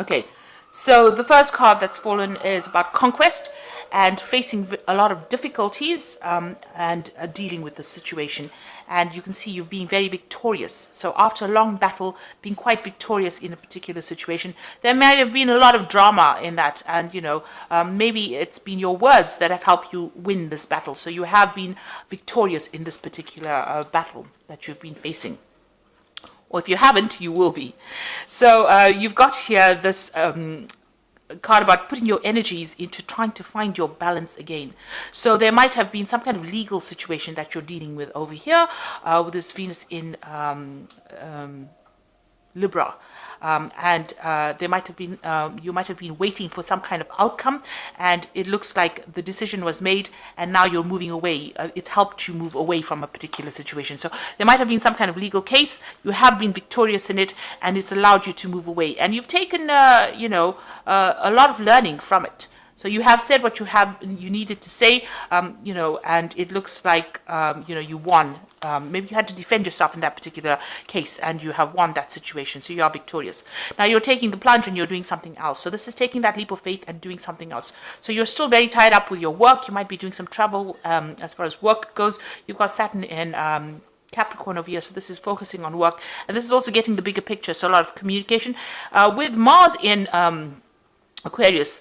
Okay, so the first card that's fallen is about conquest and facing a lot of difficulties and dealing with the situation. And you can see you've been very victorious. So after a long battle, being quite victorious in a particular situation, there may have been a lot of drama in that. And, maybe it's been your words that have helped you win this battle. So you have been victorious in this particular battle that you've been facing. Or if you haven't, you will be. So you've got here this card about putting your energies into trying to find your balance again. So there might have been some kind of legal situation that you're dealing with over here with this Venus in Libra. And there might have been, you might have been waiting for some kind of outcome, and it looks like the decision was made, and now you're moving away. It helped you move away from a particular situation. So there might have been some kind of legal case. You have been victorious in it, and it's allowed you to move away. And you've taken, a lot of learning from it. So you have said what you needed to say, and it looks like, you won. Maybe you had to defend yourself in that particular case, and you have won that situation, so you are victorious. Now you're taking the plunge and you're doing something else. So this is taking that leap of faith and doing something else. So you're still very tied up with your work. You might be doing some trouble as far as work goes. You've got Saturn in Capricorn over here, so this is focusing on work. And this is also getting the bigger picture, so a lot of communication. With Mars in Aquarius,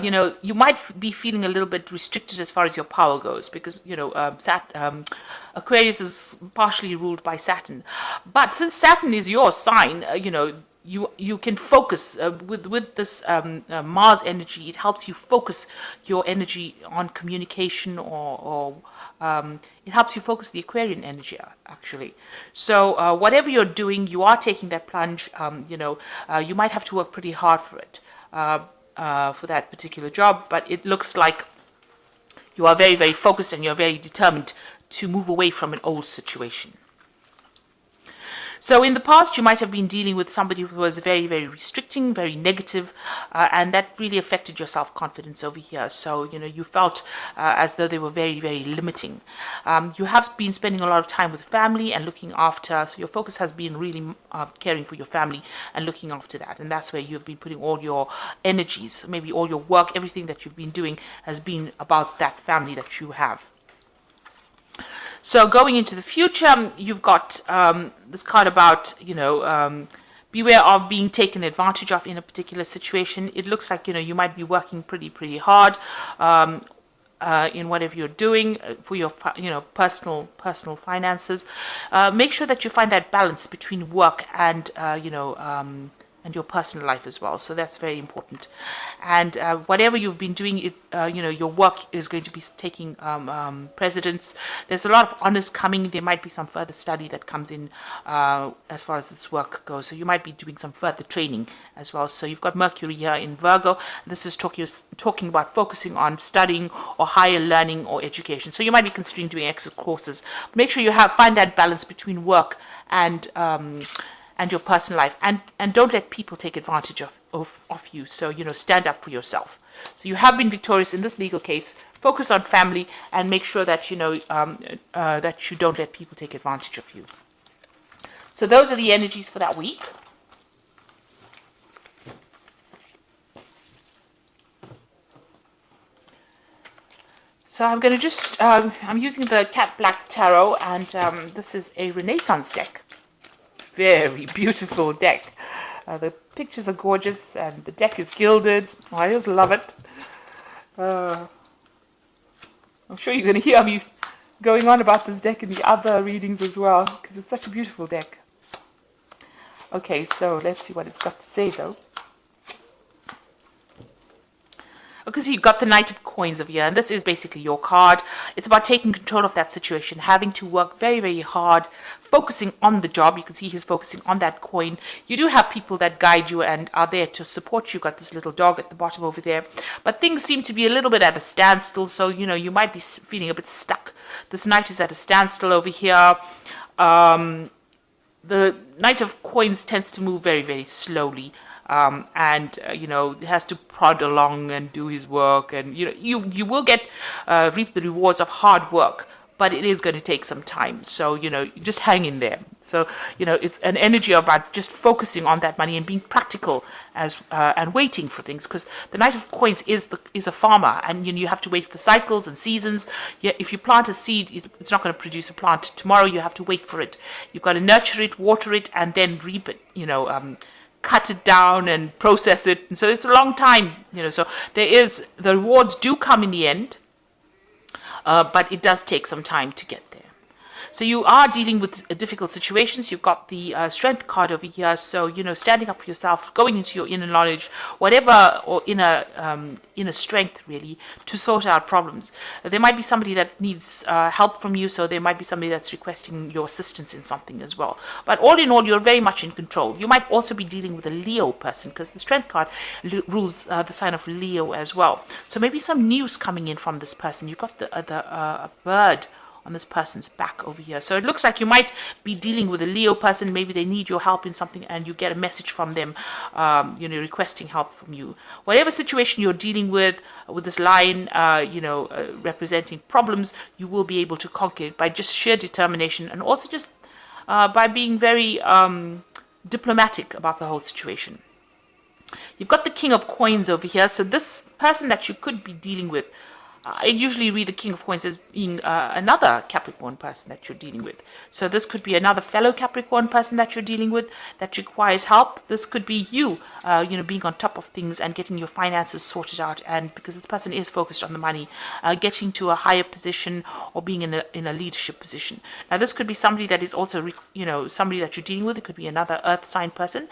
you might be feeling a little bit restricted as far as your power goes because, Aquarius is partially ruled by Saturn. But since Saturn is your sign, you can focus with this Mars energy. It helps you focus your energy on communication or it helps you focus the Aquarian energy, actually. So whatever you're doing, you are taking that plunge. You might have to work pretty hard for it. For that particular job, but it looks like you are very, very focused and you're very determined to move away from an old situation. So in the past, you might have been dealing with somebody who was very, very restricting, very negative, and that really affected your self-confidence over here. So, you felt as though they were very, very limiting. You have been spending a lot of time with family and looking after, so your focus has been really caring for your family and looking after that. And that's where you've been putting all your energies, maybe all your work, everything that you've been doing has been about that family that you have. So going into the future, you've got this card about, beware of being taken advantage of in a particular situation. It looks like, you might be working pretty hard in whatever you're doing for your, personal finances. Make sure that you find that balance between work and, and your personal life as well. So that's very important. And whatever you've been doing, your work is going to be taking precedence. There's a lot of honors coming. There might be some further study that comes in as far as this work goes. So you might be doing some further training as well. So you've got Mercury here in Virgo. This is talking about focusing on studying or higher learning or education. So you might be considering doing extra courses. Make sure you find that balance between work and your personal life, and don't let people take advantage of you. So stand up for yourself. So you have been victorious in this legal case. Focus on family and make sure that that you don't let people take advantage of you. So those are the energies for that week. So I'm going to just I'm using the Cat Black Tarot, and this is a Renaissance deck. Very beautiful deck. The pictures are gorgeous and the deck is gilded. I just love it. I'm sure you're going to hear me going on about this deck in the other readings as well, because it's such a beautiful deck. Okay, so let's see what it's got to say though. Because you've got the Knight of Coins over here, and this is basically your card. It's about taking control of that situation, having to work very, very hard, focusing on the job. You can see he's focusing on that coin. You do have people that guide you and are there to support you. You've got this little dog at the bottom over there. But things seem to be a little bit at a standstill, so, you might be feeling a bit stuck. This Knight is at a standstill over here. The Knight of Coins tends to move very, very slowly. He has to prod along and do his work, and you will get reap the rewards of hard work, but it is going to take some time. So, just hang in there. So, it's an energy about just focusing on that money and being practical and waiting for things, because the Knight of Coins is a farmer, and you have to wait for cycles and seasons. Yeah, if you plant a seed, it's not going to produce a plant tomorrow. You have to wait for it. You've got to nurture it, water it, and then reap it. Cut it down and process it, and so it's a long time. So the rewards do come in the end, but it does take some time to get there. So you are dealing with difficult situations. You've got the strength card over here. So, standing up for yourself, going into your inner knowledge, whatever, or inner strength, really, to sort out problems. There might be somebody that needs help from you. So there might be somebody that's requesting your assistance in something as well. But all in all, you're very much in control. You might also be dealing with a Leo person, because the strength card rules the sign of Leo as well. So maybe some news coming in from this person. You've got a bird on this person's back over here. So it looks like you might be dealing with a Leo person. Maybe they need your help in something, and you get a message from them, requesting help from you. Whatever situation you're dealing with this lion, representing problems, you will be able to conquer it by just sheer determination, and also just by being very diplomatic about the whole situation. You've got the King of Coins over here. So this person that you could be dealing with, I usually read the King of Coins as being another Capricorn person that you're dealing with. So this could be another fellow Capricorn person that you're dealing with that requires help. This could be you, being on top of things and getting your finances sorted out. And because this person is focused on the money, getting to a higher position or being in a leadership position. Now, this could be somebody that is also, somebody that you're dealing with. It could be another earth sign person.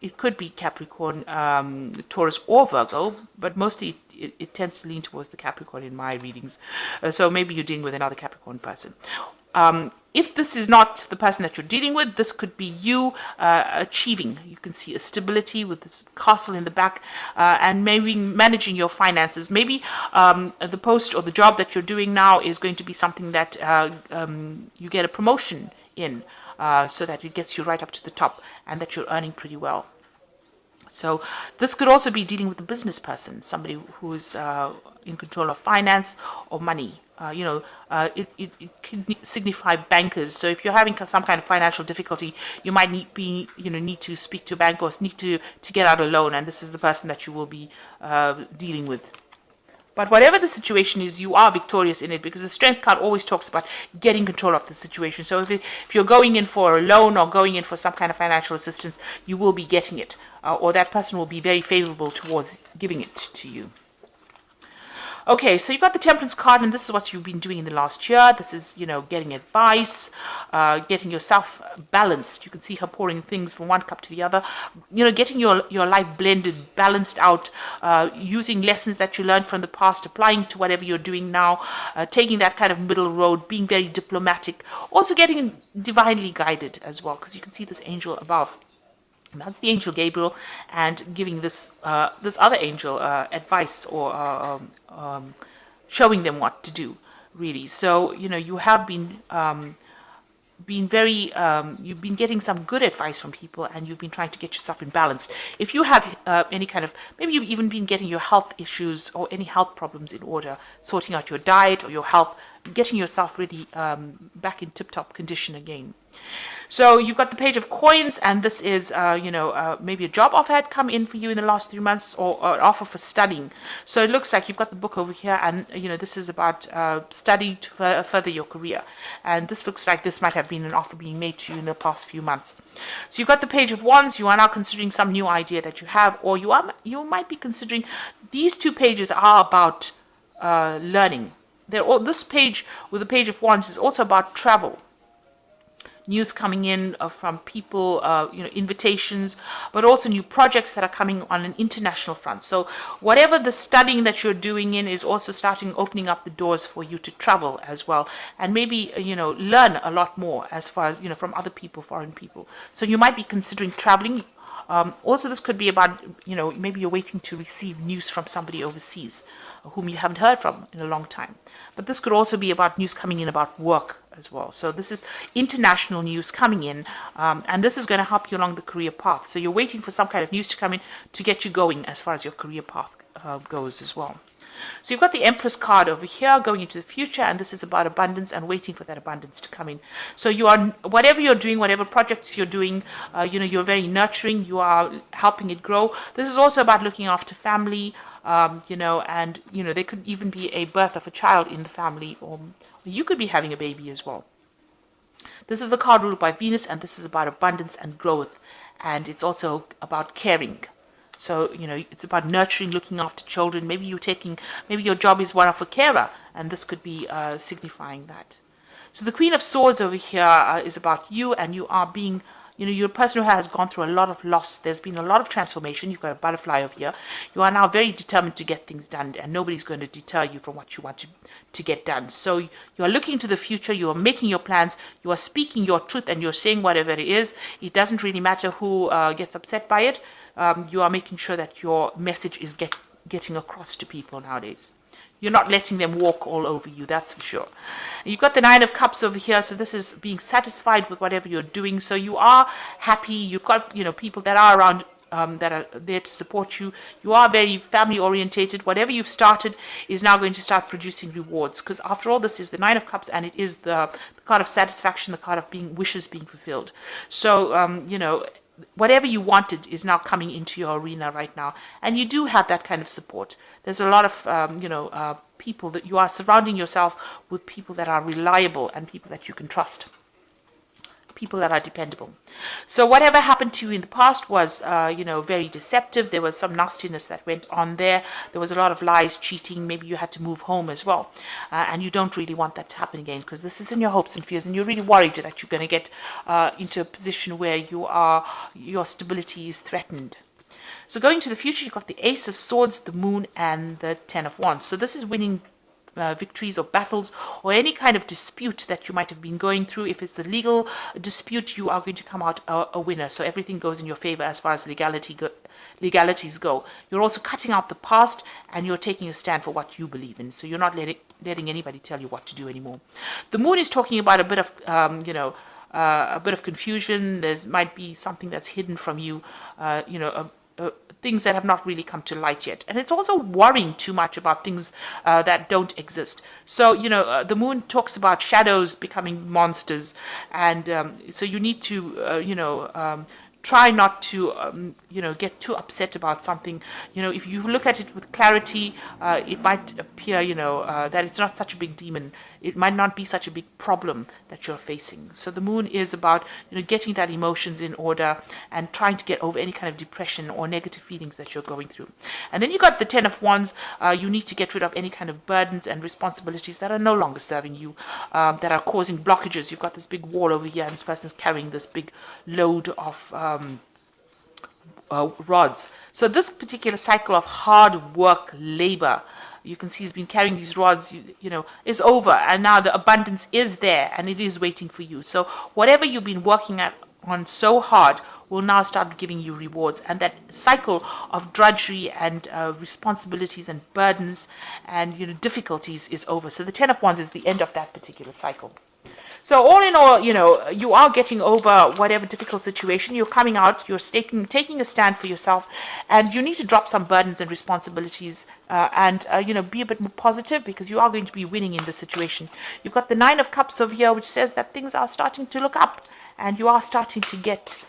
It could be Capricorn, Taurus, or Virgo, but mostly it tends to lean towards the Capricorn in my readings. So maybe you're dealing with another Capricorn person. If this is not the person that you're dealing with, this could be you achieving. You can see a stability with this castle in the back, and maybe managing your finances. Maybe the post or the job that you're doing now is going to be something that you get a promotion in. So that it gets you right up to the top, and that you're earning pretty well. So this could also be dealing with a business person, somebody who is in control of finance or money. It can signify bankers. So if you're having some kind of financial difficulty, you might need to speak to a bank, or need to get out a loan, and this is the person that you will be dealing with. But whatever the situation is, you are victorious in it, because the strength card always talks about getting control of the situation. So if you're going in for a loan or going in for some kind of financial assistance, you will be getting it, or that person will be very favorable towards giving it to you. Okay, so you've got the Temperance card, and this is what you've been doing in the last year. This is, getting advice, getting yourself balanced. You can see her pouring things from one cup to the other. Getting your life blended, balanced out, using lessons that you learned from the past, applying to whatever you're doing now, taking that kind of middle road, being very diplomatic, also getting divinely guided as well, because you can see this angel above. And that's the angel Gabriel, and giving this other angel advice, or showing them what to do, really. So you have been very you've been getting some good advice from people, and you've been trying to get yourself in balance. If you have any kind of, maybe you've even been getting your health issues or any health problems in order, sorting out your diet or your health, getting yourself really back in tip-top condition again. So you've got the Page of Coins, and this is, maybe a job offer had come in for you in the last 3 months, or an offer for studying. So it looks like you've got the book over here, and, this is about studying to further your career. And this looks like this might have been an offer being made to you in the past few months. So you've got the Page of Wands. You are now considering some new idea that you have, or you might be considering, these two pages are about learning. This page with the Page of Wands is also about travel. News coming in from people, invitations, but also new projects that are coming on an international front. So whatever the studying that you're doing in is also opening up the doors for you to travel as well, and maybe, learn a lot more as far as, from other people, foreign people. So you might be considering traveling. Also, this could be about, maybe you're waiting to receive news from somebody overseas whom you haven't heard from in a long time. But this could also be about news coming in about work as well. So this is international news coming in, and this is going to help you along the career path. So you're waiting for some kind of news to come in to get you going as far as your career path goes as well. So you've got the Empress card over here going into the future, and this is about abundance and waiting for that abundance to come in. So you are, whatever you're doing, whatever projects you're doing, you're very nurturing, you are helping it grow. This is also about looking after family, and there could even be a birth of a child in the family, or you could be having a baby as well. This is a card ruled by Venus, and this is about abundance and growth, and it's also about caring. So, it's about nurturing, looking after children. Maybe your job is one of a carer, and this could be signifying that. So the Queen of Swords over here is about you, and you are being, you're a person who has gone through a lot of loss. There's been a lot of transformation. You've got a butterfly over here. You are now very determined to get things done, and nobody's going to deter you from what you want to get done. So you are looking to the future. You are making your plans. You are speaking your truth, and you're saying whatever it is. It doesn't really matter who gets upset by it. You are making sure that your message is getting across to people nowadays. You're not letting them walk all over you, that's for sure. You've got the Nine of Cups over here, so this is being satisfied with whatever you're doing. So you are happy. You've got people that are around that are there to support you. You are very family orientated. Whatever you've started is now going to start producing rewards, because after all, this is the Nine of Cups, and it is the card of satisfaction, the card of wishes being fulfilled. So whatever you wanted is now coming into your arena right now, and you do have that kind of support. There's a lot of people that you are surrounding yourself with, people that are reliable and people that you can trust, people that are dependable. So whatever happened to you in the past was very deceptive. There was some nastiness that went on there. There was a lot of lies, cheating. Maybe you had to move home as well, and you don't really want that to happen again, because this is in your hopes and fears, and you're really worried that you're going to get into a position where your stability is threatened. So going to the future, you've got the Ace of Swords, the Moon, and the Ten of Wands. So this is winning victories or battles, or any kind of dispute that you might have been going through. If it's a legal dispute, you are going to come out a winner. So everything goes in your favor as far as legalities go. You're also cutting out the past, and you're taking a stand for what you believe in. So you're not letting anybody tell you what to do anymore. The Moon is talking about a bit of a bit of confusion. There might be something that's hidden from you, things that have not really come to light yet. And it's also worrying too much about things that don't exist. So, the Moon talks about shadows becoming monsters. And so you need to, try not to, get too upset about something. If you look at it with clarity, it might appear, that it's not such a big demon. It might not be such a big problem that you're facing. So the Moon is about, getting that emotions in order and trying to get over any kind of depression or negative feelings that you're going through. And then you got the Ten of Wands. You need to get rid of any kind of burdens and responsibilities that are no longer serving you, that are causing blockages. You've got this big wall over here, and this person's carrying this big load of rods. So this particular cycle of hard work, labor, you can see he's been carrying these rods, is over, and now the abundance is there, and it is waiting for you. So whatever you've been working on so hard will now start giving you rewards, and that cycle of drudgery and responsibilities and burdens and difficulties is over. So the Ten of Wands is the end of that particular cycle. So all in all, you are getting over whatever difficult situation. You're coming out, you're taking a stand for yourself, and you need to drop some burdens and responsibilities and be a bit more positive, because you are going to be winning in this situation. You've got the Nine of Cups over here, which says that things are starting to look up, and you are starting to get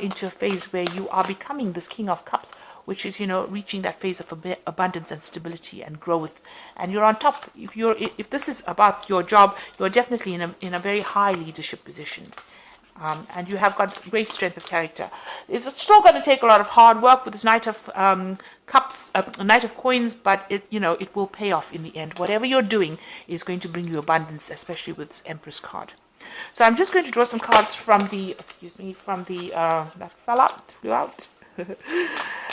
into a phase where you are becoming this King of Cups, which is, reaching that phase of abundance and stability and growth. And you're on top. If this is about your job, you're definitely in a very high leadership position. And you have got great strength of character. It's still going to take a lot of hard work with this Knight of Cups, Knight of Coins, but it will pay off in the end. Whatever you're doing is going to bring you abundance, especially with this Empress card. So I'm just going to draw some cards from the, that flew out.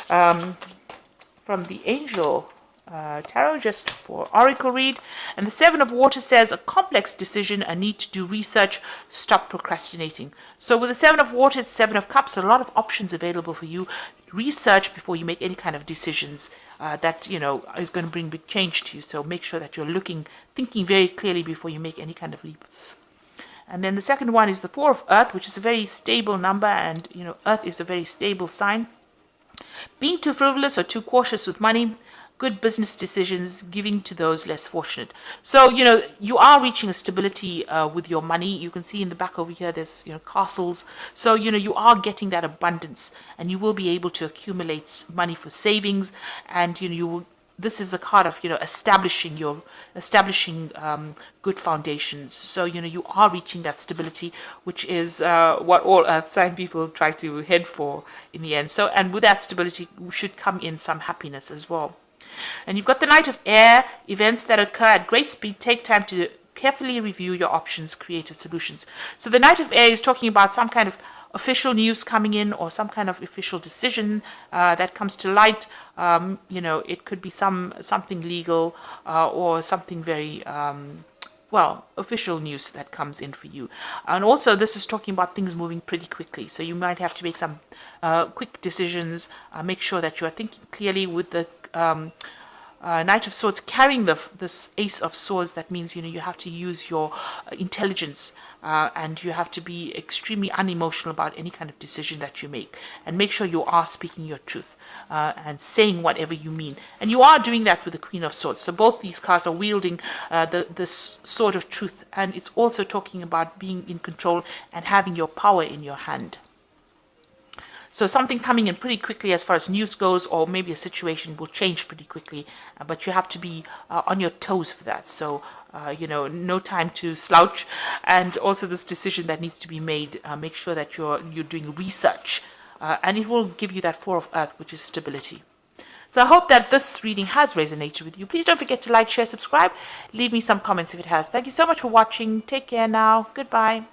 From the Angel Tarot, just for Oracle read. And the Seven of Water says, a complex decision, a need to do research, stop procrastinating. So with the Seven of Water, it's Seven of Cups, a lot of options available for you. Research before you make any kind of decisions that is going to bring big change to you. So make sure that you're thinking very clearly before you make any kind of leaps. And then the second one is the Four of Earth, which is a very stable number, and Earth is a very stable sign. Being too frivolous or too cautious with money, good business decisions, giving to those less fortunate. So, you are reaching a stability with your money. You can see in the back over here, there's, castles. So, you are getting that abundance, and you will be able to accumulate money for savings, and, you will. This is a card of, establishing good foundations. So, you are reaching that stability, which is what all earth sign people try to head for in the end. So, and with that stability should come in some happiness as well. And you've got the Knight of Air. Events that occur at great speed take time to carefully review your options, creative solutions. So the Knight of Air is talking about some kind of official news coming in, or some kind of official decision that comes to light. It could be something legal, or something very official news that comes in for you. And also, this is talking about things moving pretty quickly. So you might have to make some quick decisions. Make sure that you are thinking clearly with the Knight of Swords carrying this Ace of Swords. That means, you have to use your intelligence, and you have to be extremely unemotional about any kind of decision that you make. And make sure you are speaking your truth and saying whatever you mean. And you are doing that with the Queen of Swords. So both these cards are wielding this sword of truth. And it's also talking about being in control and having your power in your hand. So something coming in pretty quickly as far as news goes, or maybe a situation will change pretty quickly, but you have to be on your toes for that. So, no time to slouch. And also this decision that needs to be made, make sure that you're doing research, and it will give you that Four of Earth, which is stability. So I hope that this reading has resonated with you. Please don't forget to like, share, subscribe. Leave me some comments if it has. Thank you so much for watching. Take care now. Goodbye.